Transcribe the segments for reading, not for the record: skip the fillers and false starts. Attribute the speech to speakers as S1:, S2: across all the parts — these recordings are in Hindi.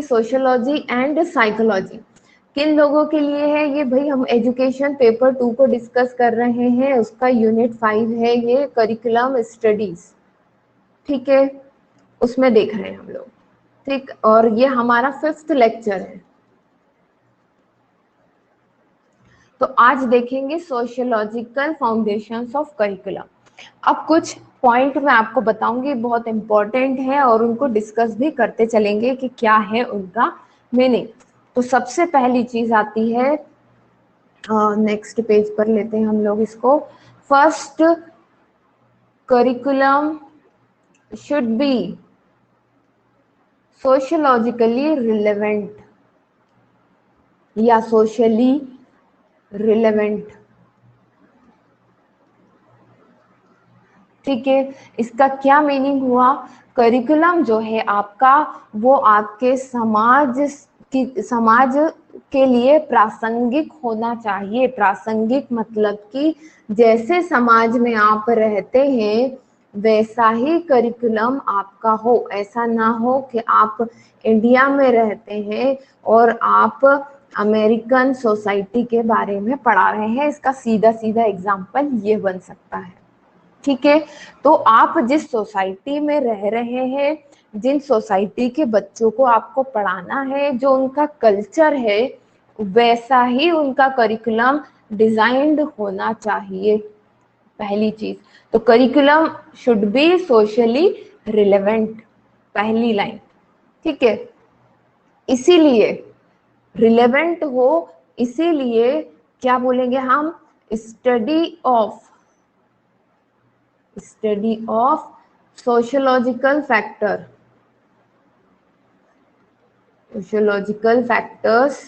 S1: सोशियोलॉजी एंड साइकोलॉजी किन लोगों के लिए है ये भाई? हम एजुकेशन पेपर 2 को डिस्कस कर रहे हैं, उसका यूनिट 5 है ये, करिकुलम स्टडीज, ठीक है, उसमें देख रहे हैं हम लोग, ठीक। और ये हमारा 5th लेक्चर है। तो आज देखेंगे सोशियोलॉजिकल फाउंडेशंस ऑफ करिकुलम। अब कुछ पॉइंट मैं आपको बताऊंगी, बहुत इंपॉर्टेंट है, और उनको डिस्कस भी करते चलेंगे कि क्या है उनका मीनिंग। तो सबसे पहली चीज आती है, नेक्स्ट पेज पर लेते हैं हम लोग इसको। First, curriculum should be sociologically relevant या सोशली रिलेवेंट, ठीक है। इसका क्या मीनिंग हुआ? करिकुलम जो है आपका, वो आपके समाज के लिए प्रासंगिक होना चाहिए। प्रासंगिक मतलब कि जैसे समाज में आप रहते हैं वैसा ही करिकुलम आपका हो। ऐसा ना हो कि आप इंडिया में रहते हैं और आप अमेरिकन सोसाइटी के बारे में पढ़ा रहे हैं। इसका सीधा सीधा एग्जाम्पल ये बन सकता है, ठीक है। तो आप जिस सोसाइटी में रह रहे हैं, जिन सोसाइटी के बच्चों को आपको पढ़ाना है, जो उनका कल्चर है, वैसा ही उनका करिकुलम डिजाइंड होना चाहिए, पहली चीज। तो curriculum should be socially relevant, पहली लाइन, ठीक है। इसीलिए रिलेवेंट हो, इसीलिए क्या बोलेंगे हम? Study of sociological factors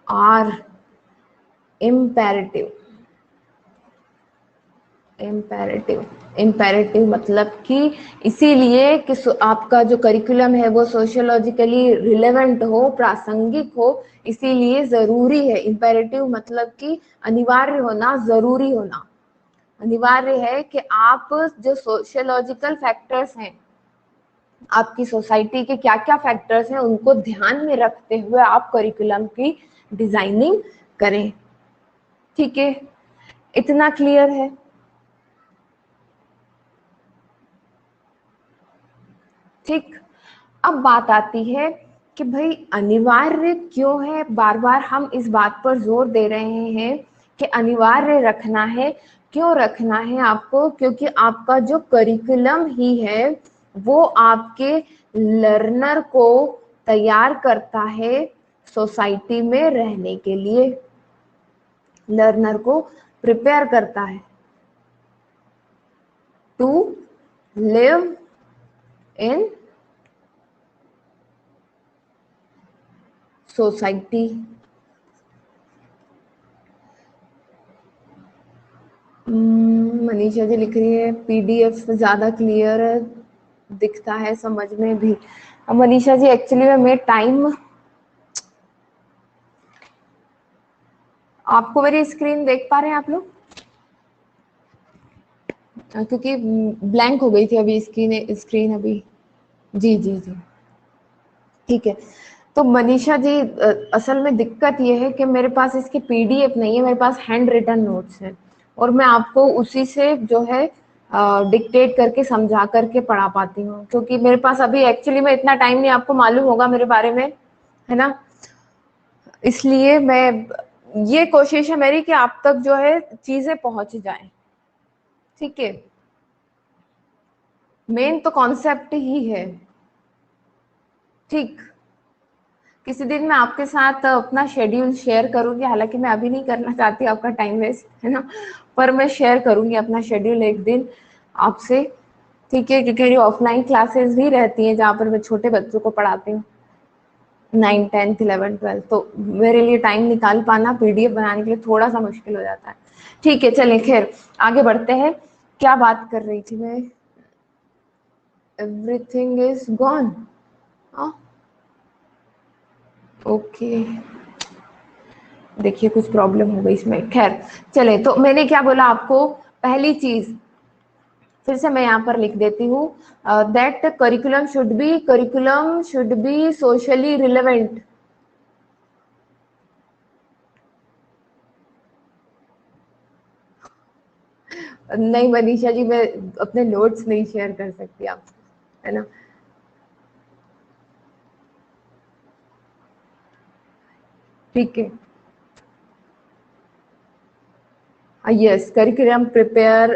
S1: are imperative। Imperative मतलब कि इसीलिए कि आपका जो करिकुलम है वो सोशियोलॉजिकली रिलेवेंट हो, प्रासंगिक हो, इसीलिए जरूरी है। इम्पेरेटिव मतलब कि अनिवार्य होना, जरूरी होना। अनिवार्य है कि आप जो सोशियोलॉजिकल फैक्टर्स हैं, आपकी सोसाइटी के क्या क्या फैक्टर्स हैं, उनको ध्यान में रखते हुए आप करिकुलम की डिजाइनिंग करें, ठीक है। इतना क्लियर है? ठीक। अब बात आती है कि भाई अनिवार्य क्यों है? बार बार हम इस बात पर जोर दे रहे हैं कि अनिवार्य रखना है। क्यों रखना है आपको? क्योंकि आपका जो करिकुलम ही है वो आपके लर्नर को तैयार करता है सोसाइटी में रहने के लिए, लर्नर को प्रिपेयर करता है to live in society. Manisha ji लिख रही है पीडीएफ ज्यादा क्लियर दिखता है समझ में भी। मनीषा जी एक्चुअली में टाइम, आपको मेरी स्क्रीन देख पा रहे हैं आप लोग? क्योंकि ब्लैंक हो गई थी अभी स्क्रीन अभी। जी जी जी, ठीक है। तो मनीषा जी असल में दिक्कत ये है कि मेरे पास इसकी पीडीएफ नहीं है, मेरे पास हैंड रिटन नोट्स है, और मैं आपको उसी से जो है डिक्टेट करके समझा करके पढ़ा पाती हूँ, क्योंकि मेरे पास अभी एक्चुअली में इतना टाइम नहीं, आपको मालूम होगा मेरे बारे में, है ना। इसलिए मैं, ये कोशिश है मेरी कि आप तक जो है चीजें पहुंच जाएं, ठीक है। मेन तो कॉन्सेप्ट ही है, ठीक। किसी दिन मैं आपके साथ अपना शेड्यूल शेयर करूंगी, हालांकि मैं अभी नहीं करना चाहती आपका टाइम वेस्ट, है ना, पर मैं शेयर करूंगी अपना शेड्यूल एक दिन आपसे, ठीक है। क्योंकि मेरी ऑफलाइन क्लासेस भी रहती हैं जहाँ पर मैं छोटे बच्चों को पढ़ाती हूँ, 9, 10, 11, 12, तो मेरे लिए टाइम निकाल पाना पीडीएफ बनाने के लिए थोड़ा सा मुश्किल हो जाता है, ठीक है। चलिए खैर आगे बढ़ते हैं। क्या बात कर रही थी मैं? Everything is gone, okay. देखिए कुछ प्रॉब्लम हो गई इसमें, खैर चले। तो मैंने क्या बोला आपको? पहली चीज फिर से मैं यहाँ पर लिख देती हूँ, that curriculum should be socially relevant. नहीं मनीषा जी, मैं अपने नोट्स नहीं शेयर कर सकती आपसे, है ना। ठीक है, yes, curriculum prepare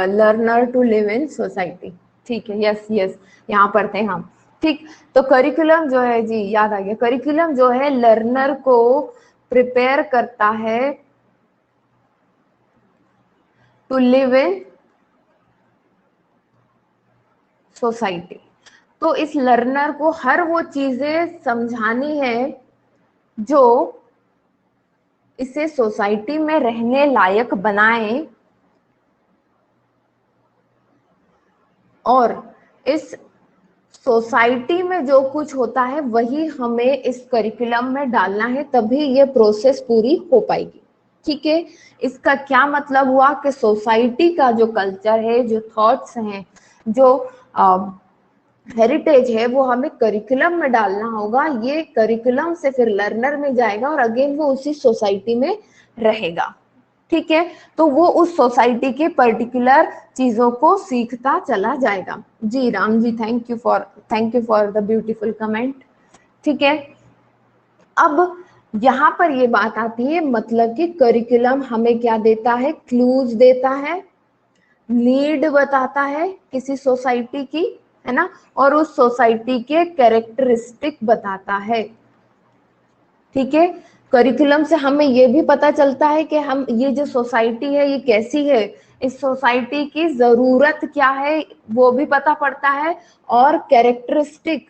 S1: learner to live in society. ठीक है, यस यस, यहाँ पर थे हम। ठीक, तो करिकुलम जो है जी, याद आ गया, करिकुलम जो है लर्नर को प्रिपेयर करता है टू लिव इन सोसाइटी। तो इस लर्नर को हर वो चीजें समझानी है जो इसे सोसाइटी में रहने लायक बनाए, और इस सोसाइटी में जो कुछ होता है वही हमें इस करिकुलम में डालना है, तभी ये प्रोसेस पूरी हो पाएगी। ठीक है, इसका क्या मतलब हुआ कि सोसाइटी का जो कल्चर है, जो थॉट्स हैं, जो हेरिटेज है, वो हमें करिकुलम में डालना होगा। ये करिकुलम से फिर लर्नर में जाएगा और अगेन वो उसी सोसाइटी में रहेगा। ठीक है, तो वो उस सोसाइटी के पर्टिकुलर चीजों को सीखता चला जाएगा। Ji Ram ji, thank you for the beautiful comment. ठीक है, अब यहाँ पर ये बात आती है, मतलब कि करिकुलम हमें क्या देता है, क्लूज देता है, नीड बताता है किसी सोसाइटी की, है ना, और उस सोसाइटी के कैरेक्टरिस्टिक बताता है। ठीक है, करिकुलम से हमें ये भी पता चलता है कि हम, ये जो सोसाइटी है ये कैसी है, इस सोसाइटी की जरूरत क्या है वो भी पता पड़ता है, और कैरेक्टरिस्टिक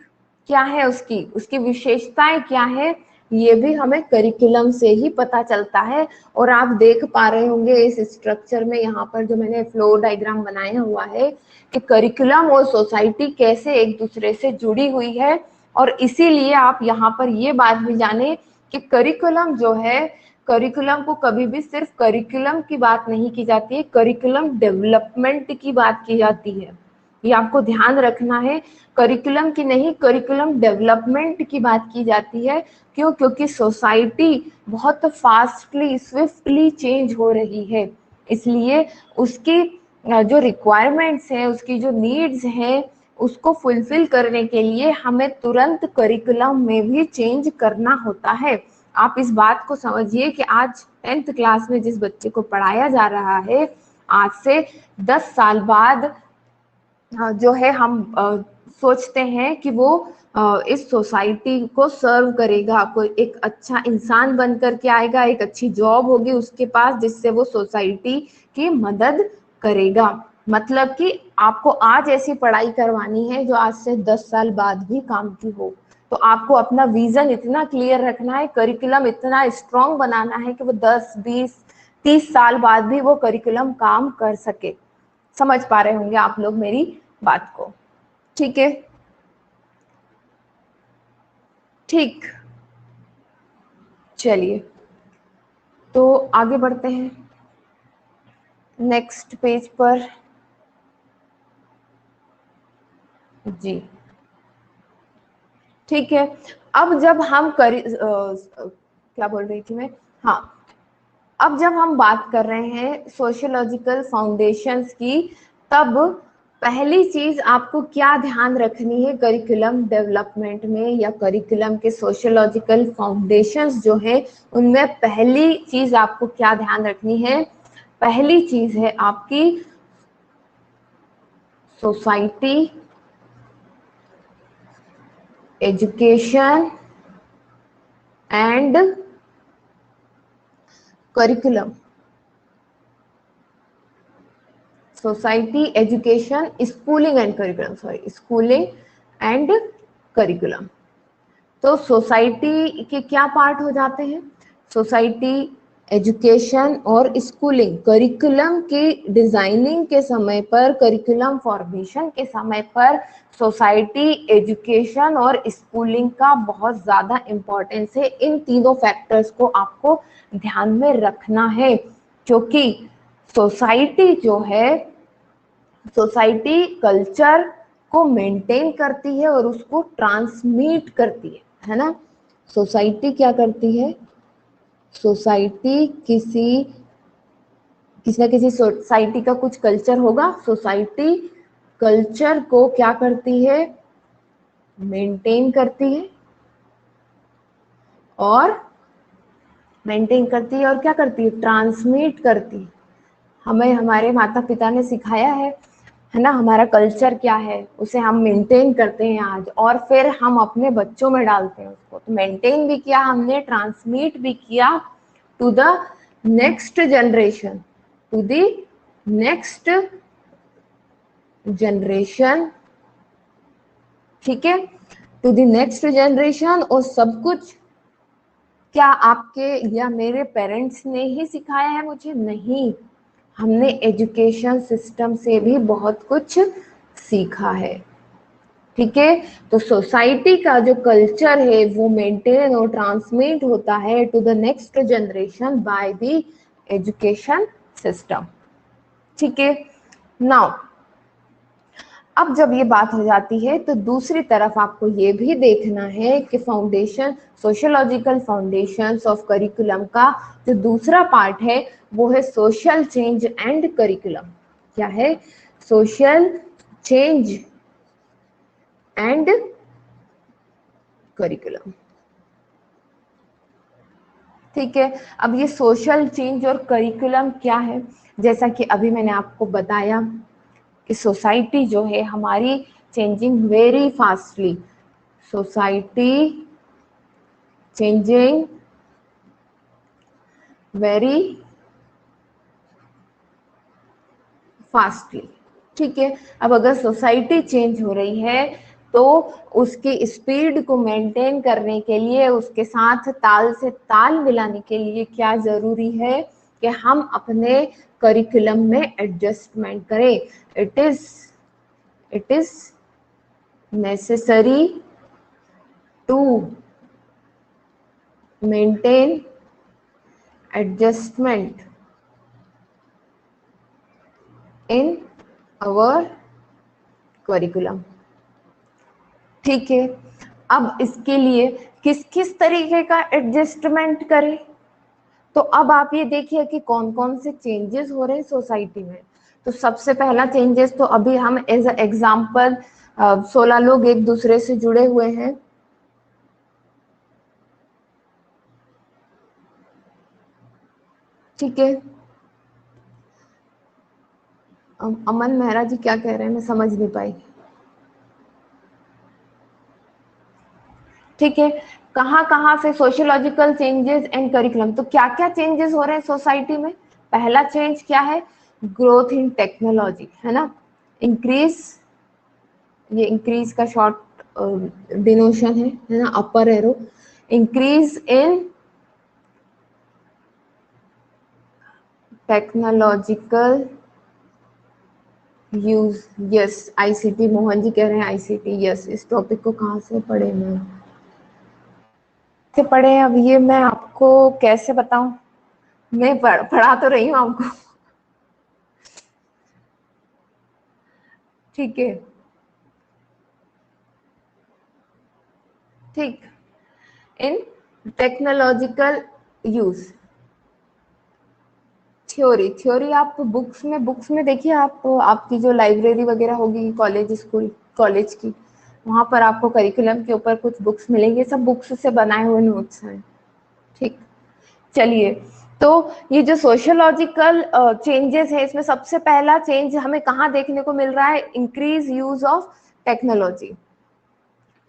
S1: क्या है, उसकी उसकी विशेषताएं क्या है, ये भी हमें करिकुलम से ही पता चलता है। और आप देख पा रहे होंगे इस स्ट्रक्चर में, यहाँ पर जो मैंने फ्लो डायग्राम बनाया हुआ है, कि करिकुलम और सोसाइटी कैसे एक दूसरे से जुड़ी हुई है। और इसीलिए आप यहाँ पर ये बात भी जाने कि करिकुलम जो है, करिकुलम को कभी भी सिर्फ करिकुलम की बात नहीं की जाती है, करिकुलम डेवलपमेंट की बात की जाती है। ये आपको ध्यान रखना है, करिकुलम की नहीं, करिकुलम डेवलपमेंट की बात की जाती है। क्यों? क्योंकि सोसाइटी बहुत फास्टली, स्विफ्टली चेंज हो रही है, इसलिए उसकी जो रिक्वायरमेंट्स हैं, उसकी जो नीड्स हैं, उसको फुलफिल करने के लिए हमें तुरंत करिकुलम में भी चेंज करना होता है। आप इस बात को समझिए कि आज 10th क्लास में जिस बच्चे को पढ़ाया जा रहा है, आज से 10 साल बाद जो है हम सोचते हैं कि वो इस सोसाइटी को सर्व करेगा, कोई एक अच्छा इंसान बन करके आएगा, एक अच्छी जॉब होगी उसके पास जिससे वो सोसाइटी की मदद करेगा। मतलब कि आपको आज ऐसी पढ़ाई करवानी है जो आज से 10 साल बाद भी काम की हो। तो आपको अपना विजन इतना क्लियर रखना है, करिकुलम इतना स्ट्रॉन्ग बनाना है कि वो 10, 20, 30 साल बाद भी वो करिकुलम काम कर सके। समझ पा रहे होंगे आप लोग मेरी बात को। ठीक है, ठीक, चलिए तो आगे बढ़ते हैं नेक्स्ट पेज पर। जी ठीक है, अब जब हम क्या बोल रही थी मैं, हाँ, अब जब हम बात कर रहे हैं सोशियोलॉजिकल फाउंडेशंस की, तब पहली चीज आपको क्या ध्यान रखनी है करिकुलम डेवलपमेंट में, या करिकुलम के सोशियोलॉजिकल फाउंडेशंस जो है उनमें पहली चीज आपको क्या ध्यान रखनी है? पहली चीज है आपकी society, education and curriculum. Society, education, schooling and curriculum, sorry, schooling and curriculum. तो सोसाइटी के क्या पार्ट हो जाते हैं? सोसाइटी, एजुकेशन और स्कूलिंग। करिकुलम की डिजाइनिंग के समय पर, करिकुलम फॉर्मेशन के समय पर सोसाइटी, एजुकेशन और स्कूलिंग का बहुत ज्यादा इंपॉर्टेंस है। इन तीनों फैक्टर्स को आपको ध्यान में रखना है, क्योंकि सोसाइटी जो है सोसाइटी कल्चर को मेंटेन करती है और उसको ट्रांसमिट करती है ना। सोसाइटी क्या करती है, सोसाइटी किसी ना किसी सोसाइटी का कुछ कल्चर होगा, सोसाइटी कल्चर को क्या करती है, मेंटेन करती है और क्या करती है, ट्रांसमिट करती है। हमें हमारे माता पिता ने सिखाया है ना, हमारा कल्चर क्या है उसे हम मेंटेन करते हैं आज, और फिर हम अपने बच्चों में डालते हैं उसको। तो मेंटेन भी किया हमने, ट्रांसमिट भी किया to the next generation, to the next generation, ठीक है, टू द नेक्स्ट जनरेशन। और सब कुछ क्या आपके या मेरे पेरेंट्स ने ही सिखाया है मुझे? नहीं, हमने एजुकेशन सिस्टम से भी बहुत कुछ सीखा है, ठीक है। तो सोसाइटी का जो कल्चर है वो मेंटेन और ट्रांसमिट होता है to the next generation by the education system, ठीक है। नाउ अब जब ये बात हो जाती है तो दूसरी तरफ आपको ये भी देखना है कि foundation, sociological foundations of curriculum का जो दूसरा पार्ट है वो है सोशल चेंज एंड करिकुलम। क्या है? सोशल चेंज एंड करिकुलम, ठीक है। अब ये सोशल चेंज और करिकुलम क्या है, जैसा कि अभी मैंने आपको बताया कि सोसाइटी जो है हमारी changing very fastly, society changing very fastly, ठीक है। अब अगर सोसाइटी चेंज हो रही है तो उसकी स्पीड को मेंटेन करने के लिए, उसके साथ ताल से ताल मिलाने के लिए क्या जरूरी है कि हम अपने करिकुलम में एडजस्टमेंट करें। It is necessary to maintain adjustment in our curriculum, ठीक है। अब इसके लिए किस किस तरीके का एडजस्टमेंट करें, तो अब आप ये देखिए कि कौन कौन से चेंजेस हो रहे हैं सोसाइटी में। तो सबसे पहला चेंजेस तो अभी हम एज एग्जाम्पल 16 लोग एक दूसरे से जुड़े हुए हैं, ठीक है। अमन मेहरा जी क्या कह रहे हैं, मैं समझ नहीं पाई, ठीक है। कहाँ कहाँ से सोशियोलॉजिकल चेंजेस एंड करिकुलम, तो क्या क्या चेंजेस हो रहे हैं सोसाइटी में। पहला चेंज क्या है, ग्रोथ इन टेक्नोलॉजी, है ना। इंक्रीज, ये इंक्रीज का शॉर्ट डिनोशन है ना, upper arrow. Increase in technological use, yes ICT, Mohan ji कह रहे हैं आईसीटी, यस। इस टॉपिक को कहाँ से पढ़े मैं, से पढ़े हैं, अब ये मैं आपको कैसे बताऊं, मैं पढ़ा तो रही हूँ आपको, ठीक है, ठीक। इन टेक्नोलॉजिकल यूज, थ्योरी आप बुक्स में देखिए, आप आपकी जो लाइब्रेरी वगैरह होगी कॉलेज स्कूल कॉलेज की, वहां पर आपको करिकुलम के ऊपर कुछ बुक्स मिलेंगे, सब बुक्स से बनाए हुए नोट्स हैं, ठीक। चलिए, तो ये जो सोशियोलॉजिकल चेंजेस है इसमें सबसे पहला चेंज हमें कहाँ देखने को मिल रहा है, इंक्रीज यूज ऑफ टेक्नोलॉजी,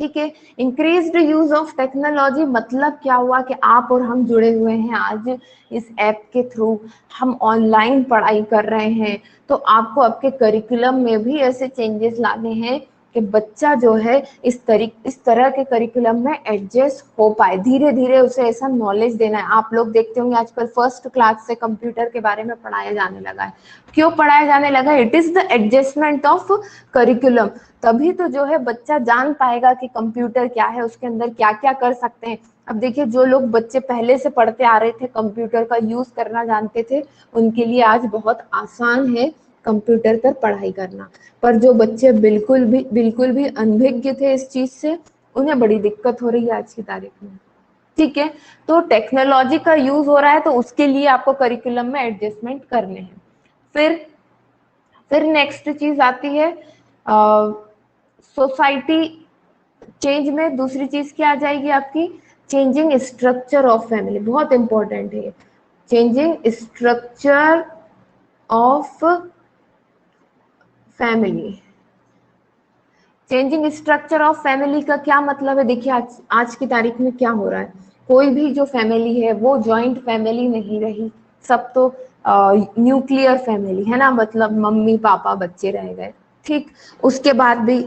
S1: ठीक है। इंक्रीज्ड यूज ऑफ टेक्नोलॉजी मतलब क्या हुआ कि आप और हम जुड़े हुए हैं आज इस ऐप के थ्रू, हम ऑनलाइन पढ़ाई कर रहे हैं, तो आपको आपके करिकुलम में भी ऐसे चेंजेस लाने हैं कि बच्चा जो है इस तरह के करिकुलम में एडजस्ट हो पाए, धीरे धीरे उसे ऐसा नॉलेज देना है। आप लोग देखते होंगे आजकल फर्स्ट क्लास से कंप्यूटर के बारे में पढ़ाया जाने लगा है, क्यों पढ़ाया जाने लगा, it is the adjustment of curriculum. तभी तो जो है बच्चा जान पाएगा कि कंप्यूटर क्या है, उसके अंदर क्या क्या कर सकते हैं। अब देखिए, जो लोग बच्चे पहले से पढ़ते आ रहे थे, कंप्यूटर का यूज करना जानते थे, उनके लिए आज बहुत आसान है कंप्यूटर पर पढ़ाई करना। पर जो बच्चे बिल्कुल भी अनभिज्ञ थे इस चीज से, उन्हें बड़ी दिक्कत हो रही है आज की तारीख में। ठीक है, तो टेक्नोलॉजी का यूज हो रहा है तो उसके लिए आपको करिकुलम में एडजस्टमेंट करने हैं। फिर नेक्स्ट चीज आती है सोसाइटी चेंज में। दूसरी चीज क्या आ जाएगी आपकी, चेंजिंग स्ट्रक्चर ऑफ फैमिली। बहुत इंपॉर्टेंट है, changing structure of family. Changing structure of family का क्या मतलब है, देखिए आज की तारीख में क्या हो रहा है, कोई भी जो फैमिली है वो जॉइंट फैमिली नहीं रही, सब तो न्यूक्लियर फैमिली है ना, मतलब मम्मी पापा बच्चे रह गए। ठीक, उसके बाद भी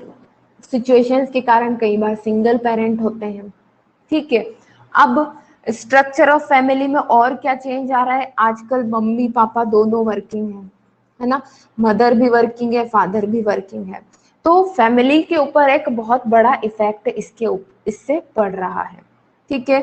S1: सिचुएशंस के कारण कई बार सिंगल पेरेंट होते हैं। ठीक है, अब स्ट्रक्चर ऑफ फैमिली में और क्या चेंज आ रहा है, आजकल मम्मी पापा दोनों वर्किंग है ना, मदर भी वर्किंग है, फादर भी वर्किंग है, तो फैमिली के ऊपर एक बहुत बड़ा इफेक्ट इससे पड़ रहा है। ठीक है,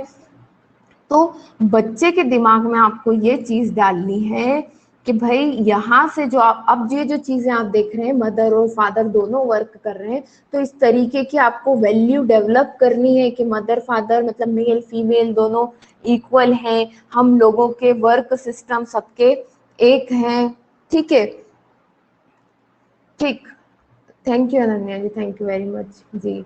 S1: तो बच्चे के दिमाग में आपको ये चीज डालनी है कि भाई यहाँ से जो आप अब ये जो चीजें आप देख रहे हैं, मदर और फादर दोनों वर्क कर रहे हैं, तो इस तरीके की आपको वैल्यू डेवलप करनी है कि मदर फादर मतलब मेल फीमेल दोनों इक्वल हैं, हम लोगों के वर्क सिस्टम सबके एक हैं। ठीक है, ठीक, thank you Ananya ji, thank you very much ji.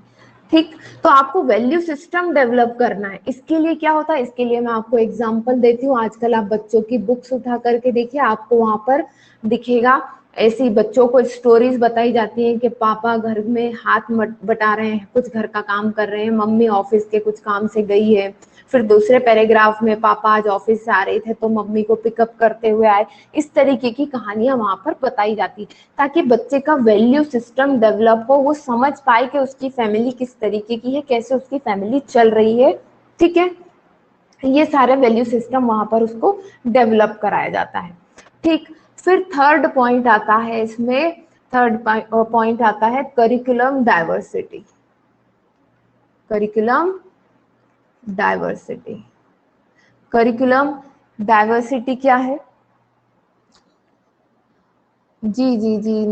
S1: ठीक, तो आपको वैल्यू सिस्टम डेवलप करना है। इसके लिए क्या होता है, इसके लिए मैं आपको एग्जांपल देती हूँ। आजकल आप बच्चों की बुक्स उठा करके देखिए, आपको वहां पर दिखेगा, ऐसी बच्चों को स्टोरीज बताई जाती हैं कि पापा घर में हाथ बटा रहे हैं, कुछ घर का काम कर रहे हैं, मम्मी ऑफिस के कुछ काम से गई है, फिर दूसरे पैराग्राफ में पापा आज ऑफिस से आ रहे थे तो मम्मी को पिकअप करते हुए आए। इस तरीके की कहानियां वहां पर बताई जाती, ताकि बच्चे का वैल्यू सिस्टम डेवलप हो, वो समझ पाए कि उसकी फैमिली किस तरीके की है, कैसे उसकी फैमिली चल रही है। ठीक है, ये सारे वैल्यू सिस्टम वहां पर उसको डेवलप कराया जाता है। ठीक, फिर थर्ड पॉइंट आता है इसमें, थर्ड पॉइंट आता है curriculum diversity. Curriculum diversity, curriculum diversity क्या है, ji ji ji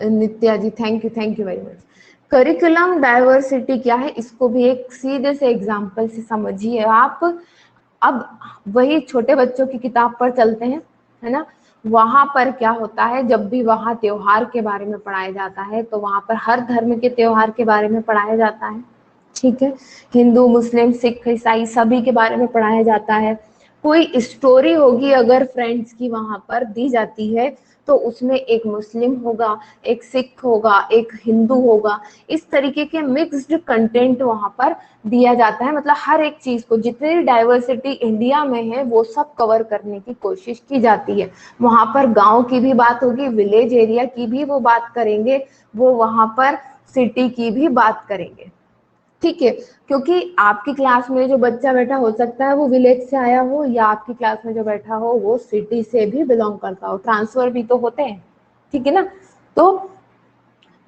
S1: Nitya ji, thank you very much. Curriculum diversity क्या है, इसको भी एक सीधे से एग्जांपल से समझिए आप। अब वही छोटे बच्चों की किताब पर चलते हैं, है ना, वहां पर क्या होता है, जब भी वहां त्योहार के बारे में पढ़ाया जाता है तो वहां पर हर धर्म के त्योहार के बारे में पढ़ाया जाता है। ठीक है, हिंदू मुस्लिम सिख ईसाई सभी के बारे में पढ़ाया जाता है। कोई स्टोरी होगी अगर फ्रेंड्स की वहां पर दी जाती है, तो उसमें एक मुस्लिम होगा, एक सिख होगा, एक हिंदू होगा, इस तरीके के मिक्स्ड कंटेंट वहां पर दिया जाता है। मतलब हर एक चीज को, जितनी डाइवर्सिटी इंडिया में है वो सब कवर करने की कोशिश की जाती है। वहां पर गांव की भी बात होगी, विलेज एरिया की भी वो बात करेंगे, वो वहां पर सिटी की भी बात करेंगे। ठीक है, क्योंकि आपकी क्लास में जो बच्चा बैठा हो सकता है वो विलेज से आया हो, या आपकी क्लास में जो बैठा हो वो सिटी से भी बिलोंग करता हो, ट्रांसफर भी तो होते हैं। ठीक है ना, तो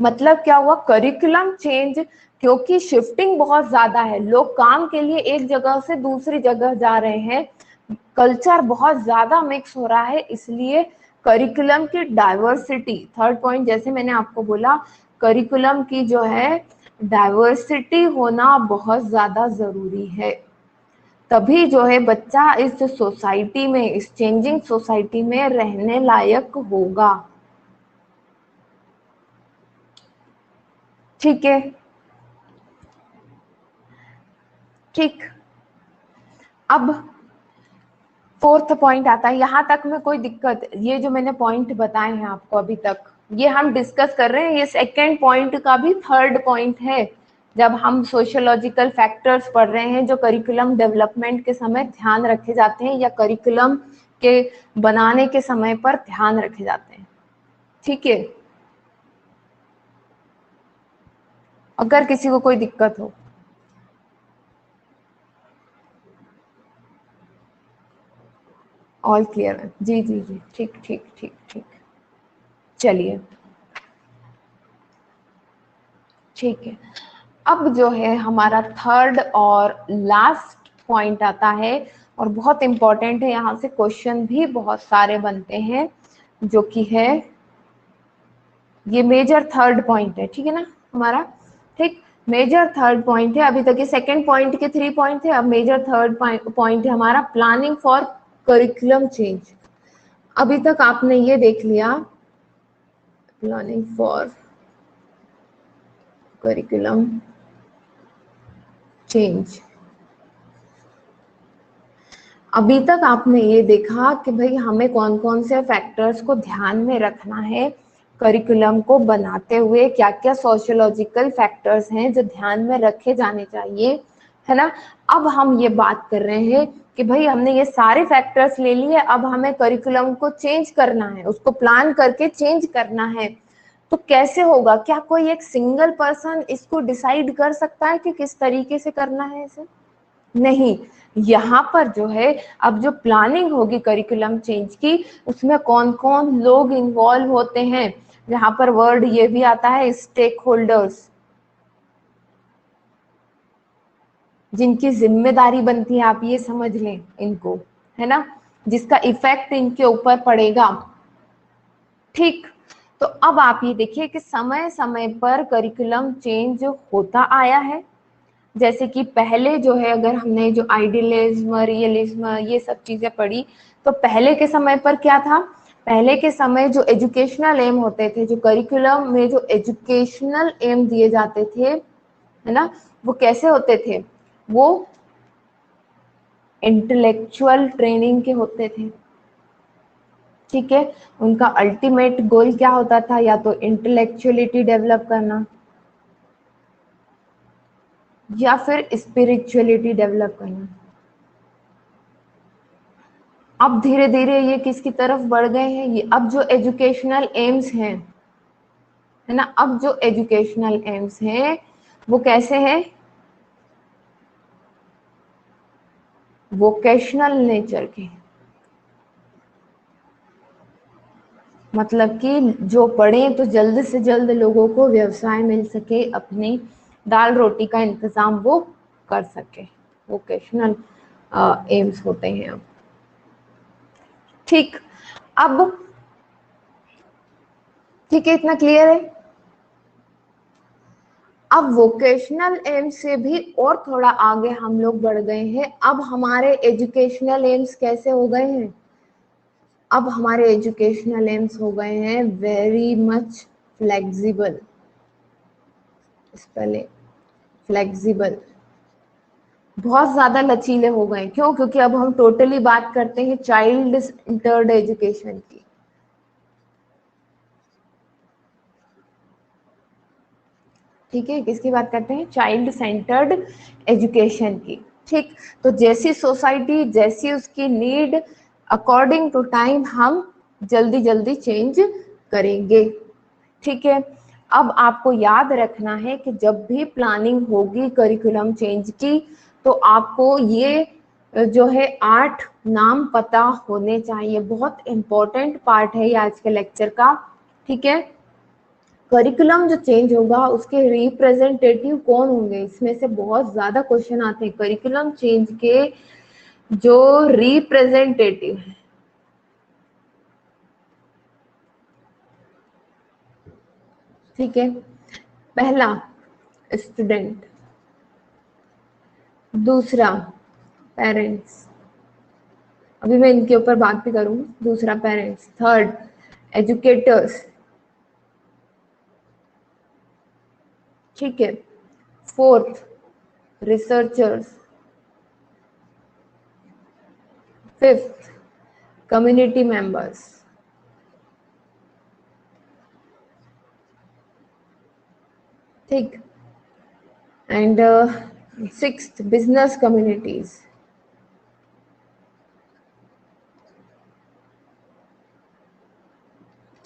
S1: मतलब क्या हुआ, करिकुलम चेंज, क्योंकि शिफ्टिंग बहुत ज्यादा है, लोग काम के लिए एक जगह से दूसरी जगह जा रहे हैं, कल्चर बहुत ज्यादा मिक्स हो रहा है, इसलिए करिकुलम की डाइवर्सिटी, थर्ड पॉइंट जैसे मैंने आपको बोला, करिकुलम की जो है डाइवर्सिटी होना बहुत ज्यादा जरूरी है। तभी जो है बच्चा इस सोसाइटी में, इस चेंजिंग सोसाइटी में रहने लायक होगा। ठीक है, ठीक, अब फोर्थ पॉइंट आता है, यहां तक में कोई दिक्कत, ये जो मैंने पॉइंट बताए हैं आपको अभी तक, ये हम डिस्कस कर रहे हैं, ये सेकेंड पॉइंट का भी थर्ड पॉइंट है, जब हम सोशियोलॉजिकल फैक्टर्स पढ़ रहे हैं जो करिकुलम डेवलपमेंट के समय ध्यान रखे जाते हैं, या करिकुलम के बनाने के समय पर ध्यान रखे जाते हैं। ठीक है, अगर किसी को कोई दिक्कत हो। ऑल क्लियर है, जी जी जी, ठीक ठीक ठीक ठीक, चलिए ठीक है। अब जो है हमारा थर्ड और लास्ट पॉइंट आता है, और बहुत इंपॉर्टेंट है, यहाँ से क्वेश्चन भी बहुत सारे बनते हैं, जो कि है ये मेजर थर्ड पॉइंट है, ठीक है ना हमारा, ठीक। मेजर थर्ड पॉइंट है, अभी तक ये सेकंड पॉइंट के 3 पॉइंट थे, अब मेजर थर्ड पॉइंट है हमारा प्लानिंग फॉर करिकुलम चेंज। अभी तक आपने ये देख लिया प्लानिंग फॉर करिकुलम चेंज। अभी तक आपने ये देखा कि भाई हमें कौन कौन से फैक्टर्स को ध्यान में रखना है करिकुलम को बनाते हुए, क्या क्या सोशियोलॉजिकल फैक्टर्स हैं जो ध्यान में रखे जाने चाहिए, है ना। अब हम ये बात कर रहे हैं कि भाई हमने ये सारे फैक्टर्स ले लिए, अब हमें करिकुलम को चेंज करना है, उसको प्लान करके चेंज करना है। तो कैसे होगा? क्या कोई एक सिंगल पर्सन इसको डिसाइड कर सकता है कि किस तरीके से करना है इसे? नहीं। यहाँ पर जो है, अब जो प्लानिंग होगी करिकुलम चेंज की, उसमें कौन कौन लोग इन्वॉल्व होते हैं, यहाँ पर वर्ड ये भी आता है स्टेक होल्डर्स, जिनकी जिम्मेदारी बनती है, आप ये समझ लें इनको, है ना, जिसका इफेक्ट इनके ऊपर पड़ेगा, ठीक। तो अब आप ये देखिए कि समय समय पर करिकुलम चेंज होता आया है। जैसे कि पहले जो है, अगर हमने जो आइडियलिज्म, रियलिज्म, ये सब चीजें पढ़ी, तो पहले के समय पर क्या था? पहले के समय जो एजुकेशनल एम होते थे, जो करिकुलम में जो एजुकेशनल एम दिए जाते थे, है ना, वो कैसे होते थे? वो इंटेलेक्चुअल ट्रेनिंग के होते थे, ठीक है। उनका अल्टीमेट गोल क्या होता था? या तो इंटेलेक्चुअलिटी डेवलप करना, या फिर स्पिरिचुअलिटी डेवलप करना। अब धीरे धीरे ये किसकी तरफ बढ़ गए हैं? ये अब जो एजुकेशनल एम्स हैं, है ना, अब जो एजुकेशनल एम्स हैं वो कैसे हैं? वोकेशनल नेचर के, मतलब कि जो पढ़े तो जल्द से जल्द लोगों को व्यवसाय मिल सके, अपनी दाल रोटी का इंतजाम वो कर सके, वोकेशनल एम्स होते हैं अब, ठीक। अब ठीक है, इतना क्लियर है? अब वोकेशनल एम्स से भी और थोड़ा आगे हम लोग बढ़ गए हैं। अब हमारे एजुकेशनल एम्स कैसे हो गए हैं? अब हमारे एजुकेशनल एम्स हो गए हैं वेरी मच फ्लेक्सिबल, पहले फ्लेक्सिबल, बहुत ज्यादा लचीले हो गए। क्यों? क्योंकि अब हम टोटली बात करते हैं चाइल्ड सेंटर्ड एजुकेशन की, ठीक है। किसकी बात करते हैं? चाइल्ड सेंटर्ड एजुकेशन की, ठीक। तो जैसी सोसाइटी, जैसी उसकी नीड, अकॉर्डिंग टू टाइम हम जल्दी जल्दी चेंज करेंगे, ठीक है। अब आपको याद रखना है कि जब भी प्लानिंग होगी करिकुलम चेंज की, तो आपको ये जो है 8 नाम पता होने चाहिए। बहुत इंपॉर्टेंट पार्ट है ये आज के लेक्चर का, ठीक है। करिकुलम जो चेंज होगा उसके रिप्रेजेंटेटिव कौन होंगे, इसमें से बहुत ज्यादा क्वेश्चन आते हैं। करिकुलम चेंज के जो रिप्रेजेंटेटिव, ठीक है, पहला स्टूडेंट, दूसरा पेरेंट्स, अभी मैं इनके ऊपर बात भी करूंगी, दूसरा पेरेंट्स, थर्ड एजुकेटर्स, ठीक है, fourth researchers, fifth community members, ठीक, एंड सिक्स्थ बिजनेस कम्युनिटीज,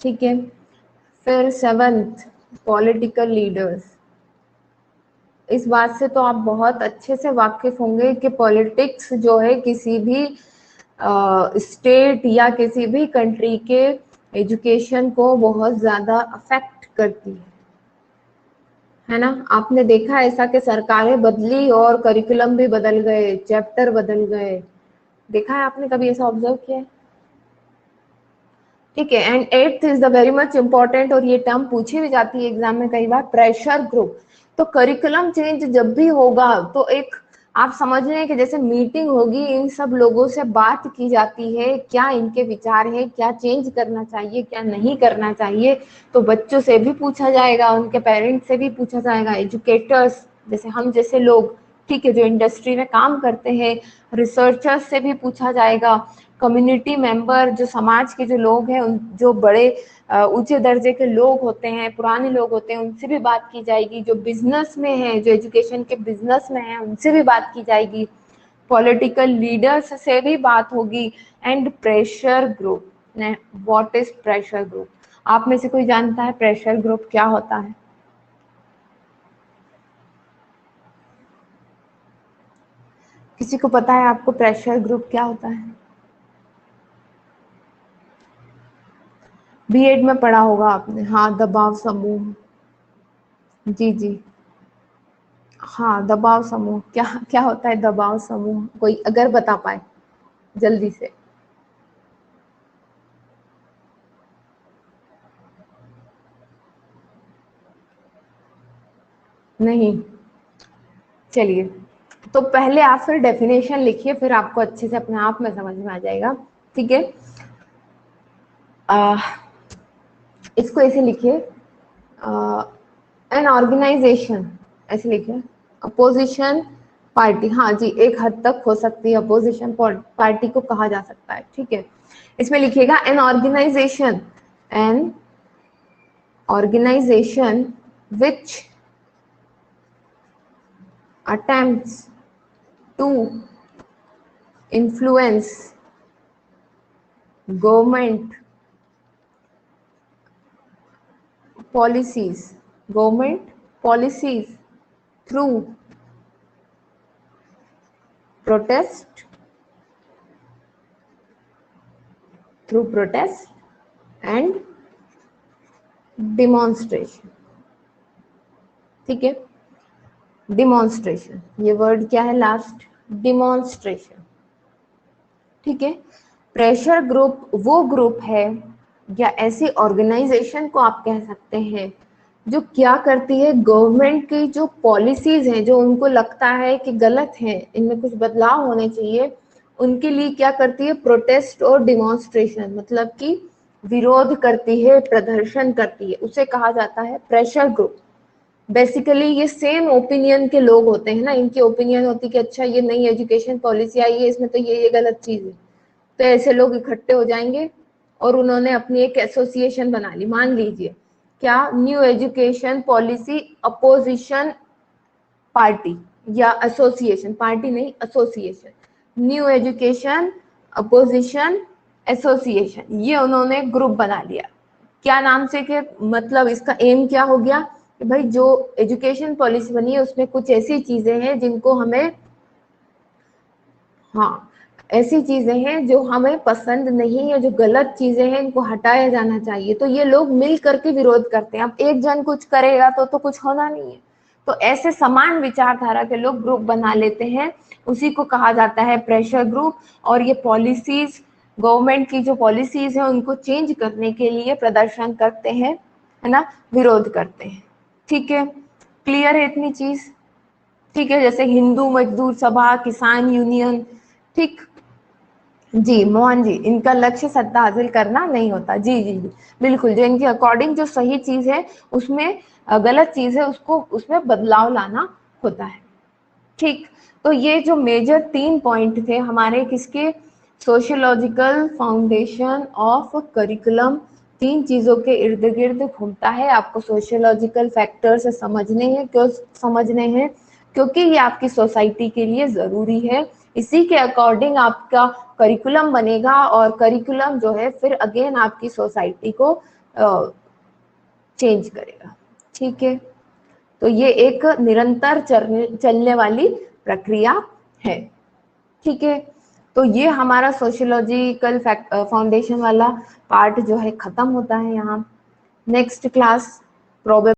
S1: ठीक है। फिर सेवंथ पॉलिटिकल लीडर्स। इस बात से तो आप बहुत अच्छे से वाकिफ होंगे कि पॉलिटिक्स जो है किसी भी स्टेट या किसी भी कंट्री के एजुकेशन को बहुत ज़्यादा अफेक्ट करती है ना। आपने देखा ऐसा कि सरकारें बदली और करिकुलम भी बदल गए, चैप्टर बदल गए, देखा है आपने? कभी ऐसा ऑब्जर्व किया है? ठीक है। And eighth is the very much important, और ये टर्म पूछी भी जाती है एग्जाम में कई बार, प्रेशर ग्रुप। तो करिकुलम चेंज जब भी होगा तो एक आप समझ रहे हैं कि जैसे मीटिंग होगी, इन सब लोगों से बात की जाती है, क्या इनके विचार है, क्या चेंज करना चाहिए, क्या नहीं करना चाहिए। तो बच्चों से भी पूछा जाएगा, उनके पेरेंट्स से भी पूछा जाएगा, एजुकेटर्स जैसे हम जैसे लोग, ठीक है, जो इंडस्ट्री में काम करते हैं, रिसर्चर्स से भी पूछा जाएगा, कम्युनिटी मेंबर जो समाज के जो लोग हैं, उन जो बड़े ऊंचे दर्जे के लोग होते हैं, पुराने लोग होते हैं, उनसे भी बात की जाएगी, जो बिजनेस में है, जो एजुकेशन के बिजनेस में है, उनसे भी बात की जाएगी, पॉलिटिकल लीडर्स से भी बात होगी। And pressure group, what is pressure group? आप में से कोई जानता है प्रेशर ग्रुप क्या होता है? किसी को पता है आपको प्रेशर ग्रुप क्या होता है? बीएड में पढ़ा होगा आपने, हाँ, दबाव समूह। जी जी, हाँ, दबाव समूह क्या क्या होता है? दबाव समूह कोई अगर बता पाए जल्दी से। नहीं, चलिए, तो पहले आप फिर डेफिनेशन लिखिए, फिर आपको अच्छे से अपने आप में समझ में आ जाएगा। ठीक है, इसको ऐसे लिखिए, एन ऑर्गेनाइजेशन, ऐसे लिखिए, अपोजिशन पार्टी। हाँ जी, एक हद तक हो सकती है, अपोजिशन पार्टी को कहा जा सकता है। ठीक है, इसमें लिखिएगा an organisation, an organisation which attempts to influence government policies, government policies through protest, through protest and demonstration। ठीक है, डिमॉन्स्ट्रेशन, ये वर्ड क्या है लास्ट? डिमॉन्स्ट्रेशन। ठीक है, प्रेशर ग्रुप वो ग्रुप है या ऐसी ऑर्गेनाइजेशन को आप कह सकते हैं जो क्या करती है, गवर्नमेंट की जो पॉलिसीज हैं, जो उनको लगता है कि गलत है, इनमें कुछ बदलाव होने चाहिए, उनके लिए क्या करती है, प्रोटेस्ट और डिमॉन्स्ट्रेशन, मतलब कि विरोध करती है, प्रदर्शन करती है, उसे कहा जाता है प्रेशर ग्रुप। बेसिकली ये सेम ओपिनियन के लोग होते हैं ना, इनकी ओपिनियन होती है कि अच्छा ये नई एजुकेशन पॉलिसी आई है, इसमें तो ये गलत चीज है। तो ऐसे लोग इकट्ठे हो जाएंगे और उन्होंने अपनी एक एसोसिएशन बना ली, मान लीजिए क्या, new education policy opposition party, या एसोसिएशन, पार्टी नहीं association, new education opposition association, ये उन्होंने ग्रुप बना लिया। क्या नाम से? कि मतलब इसका एम क्या हो गया कि भाई जो एजुकेशन पॉलिसी बनी है उसमें कुछ ऐसी चीजें हैं जिनको हमें, हाँ, ऐसी चीजें हैं जो हमें पसंद नहीं है, जो गलत चीजें हैं, इनको हटाया जाना चाहिए। तो ये लोग मिल करके विरोध करते हैं। अब एक जन कुछ करेगा तो कुछ होना नहीं है। तो ऐसे समान विचारधारा के लोग ग्रुप बना लेते हैं, उसी को कहा जाता है प्रेशर ग्रुप। और ये पॉलिसीज, गवर्नमेंट की जो पॉलिसीज है उनको चेंज करने के लिए प्रदर्शन करते हैं, है ना, विरोध करते हैं। ठीक है, क्लियर है इतनी चीज? ठीक है, जैसे हिंदू मजदूर सभा, किसान यूनियन, ठीक। जी मोहन जी, इनका लक्ष्य सत्ता हासिल करना नहीं होता। जी जी जी, बिल्कुल, जो इनके अकॉर्डिंग जो सही चीज है उसमें गलत चीज है उसको, उसमें बदलाव लाना होता है। ठीक, तो ये जो मेजर 3 पॉइंट थे हमारे किसके, सोशियोलॉजिकल फाउंडेशन ऑफ करिकुलम, 3 चीजों के इर्द गिर्द घूमता है। आपको सोशियोलॉजिकल फैक्टर्स समझने हैं, क्यों समझने हैं? क्योंकि ये आपकी सोसाइटी के लिए जरूरी है। इसी के अकॉर्डिंग आपका करिकुलम बनेगा, और करिकुलम जो है फिर अगेन आपकी सोसाइटी को चेंज करेगा। ठीक है, तो ये एक निरंतर चलने वाली प्रक्रिया है। ठीक है, तो ये हमारा सोशियोलॉजिकल फाउंडेशन वाला पार्ट जो है खत्म होता है यहाँ। Next class probably